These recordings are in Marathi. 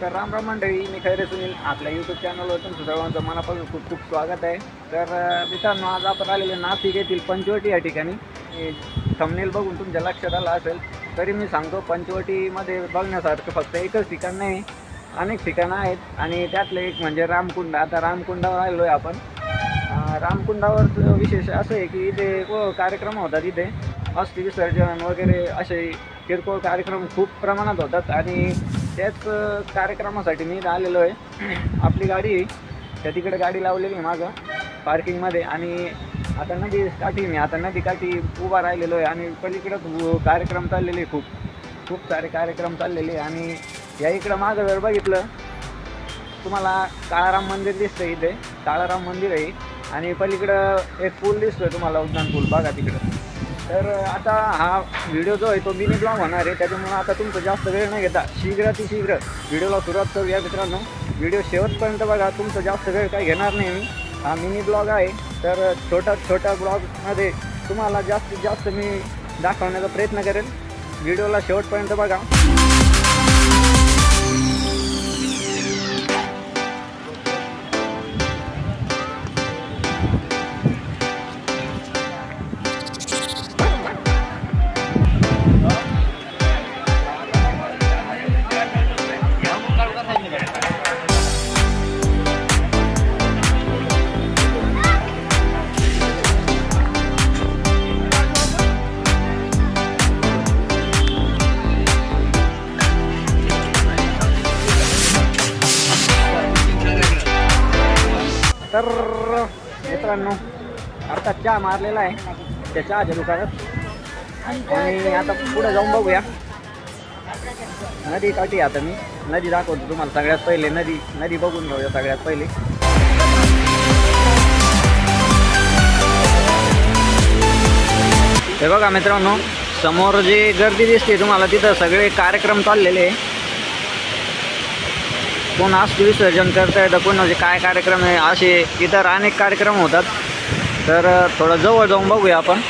तर राम राम मंडळी, मी खैरे सुनील आपल्या यूट्यूब चॅनलवर तुमचं सर्वांचं मनापासून खूप खूप स्वागत आहे। तर मित्रांनो, आज आपण आलेलो नाशिक येथील पंचवटी या ठिकाणी। थंबनेल बघून तुमच्या लक्षात आलं असेल, तरी मी सांगतो पंचवटीमध्ये बघण्यासारखं फक्त एकच ठिकाण नाही, अनेक ठिकाणं आहेत आणि त्यातलं एक म्हणजे रामकुंड। आता रामकुंडावर आलो आहे आपण। रामकुंडावर विशेष असं आहे की इथे कार्यक्रम होतात, इथे अस्थि विसर्जन वगैरे असे किरकोळ कार्यक्रम खूप प्रमाणात होतात आणि त्याच कार्यक्रमासाठी मी आलेलो आहे। आपली गाडी त्या तिकडे गाडी लावलेली आहे मागं पार्किंगमध्ये आणि आता नदी काठी मी आता नदी काठी उभा राहिलेलो आहे आणि पलीकडं कार्यक्रम चाललेले खूप सारे कार्यक्रम चाललेले आणि या इकडं मागं जर बघितलं तुम्हाला काळाराम मंदिर दिसतं, इथे काळाराम मंदिर आहे आणि पलीकडं एक पूल दिसतोय तुम्हाला, उद्यान पूल बघा तिकडं। तर आता हा व्हिडिओ जो आहे तो मिनी ब्लॉग होणार आहे, त्याच्यामुळे आता तुमचं जास्त वेळ न घेता शीघ्र व्हिडिओला सुरुवात करूया। मित्रांनो, व्हिडिओ शेवटपर्यंत बघा, तुमचं जास्त वेळ काही घेणार नाही मी। हा मिनी ब्लॉग आहे, तर छोट्या ब्लॉगमध्ये तुम्हाला जास्तीत जास्त मी दाखवण्याचा प्रयत्न करेन। व्हिडिओला शेवटपर्यंत बघा। तर मित्रांनो, आता चहा मारलेला आहे त्या चहाच्या दुकानात आणि आता पुढे जाऊन बघूया नदी काठी। आता मी नदी दाखवतो तुम्हाला सगळ्यात पहिले, नदी बघून घेऊया सगळ्यात पहिले। हे बघा मित्रांनो, समोर जे गर्दी दिसते तुम्हाला, तिथं सगळे कार्यक्रम चाललेले आहे। कोण अस्थि विसर्जन करताय तर कोणाचे काय कार्यक्रम आहे, असे इतर अनेक कार्यक्रम होतात। तर थोडं जवळ जाऊन बघूया आपण।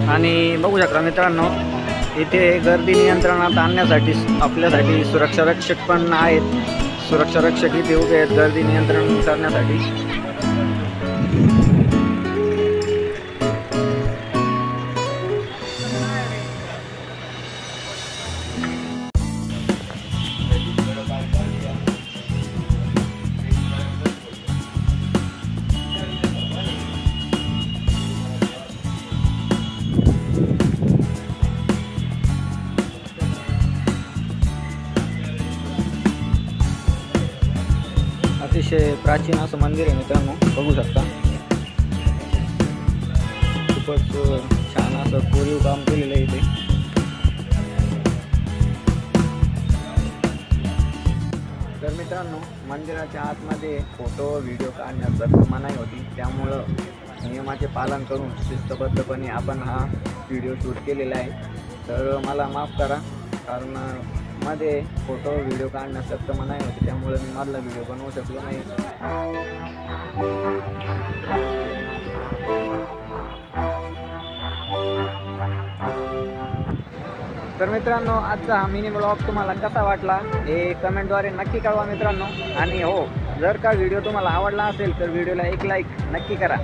आणि बघू शकता मित्रांनो, इथे गर्दी नियंत्रणात आणण्यासाठी आपल्यासाठी सुरक्षा रक्षक पण आहेत। सुरक्षा रक्षक इथे उभे आहेत गर्दी नियंत्रण करण्यासाठी। अतिशय प्राचीन असं मंदिर आहे मित्रांनो, बघू शकता। खूपच छान असं कोरीव काम केलेलं आहे इथे। तर मित्रांनो, मंदिराच्या आतमध्ये फोटो व्हिडिओ काढण्यास मनाई होती, त्यामुळं नियमाचे पालन करून शिस्तबद्धपणे आपण हा व्हिडिओ शूट केलेला आहे। तर मला माफ करा, कारण मध्ये फोटो व्हिडिओ काढण्यास सक्त मनाई होती, त्यामुळे मी मधला व्हिडिओ बनवू शकलो नाही। तर मित्रांनो, आजचा हा मिनी ब्लॉग तुम्हाला कसा वाटला हे कमेंटद्वारे नक्की कळवा मित्रांनो। आणि हो, जर का व्हिडिओ तुम्हाला आवडला असेल तर व्हिडिओला एक लाईक नक्की करा।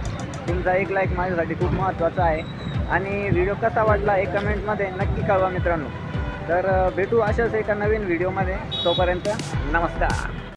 तुमचा एक लाईक माझ्यासाठी खूप महत्त्वाचा आहे आणि व्हिडिओ कसा वाटला हे कमेंटमध्ये नक्की कळवा मित्रांनो। तर भेटू अशाच एका नवीन व्हिडिओमध्ये, तोपर्यंत नमस्कार।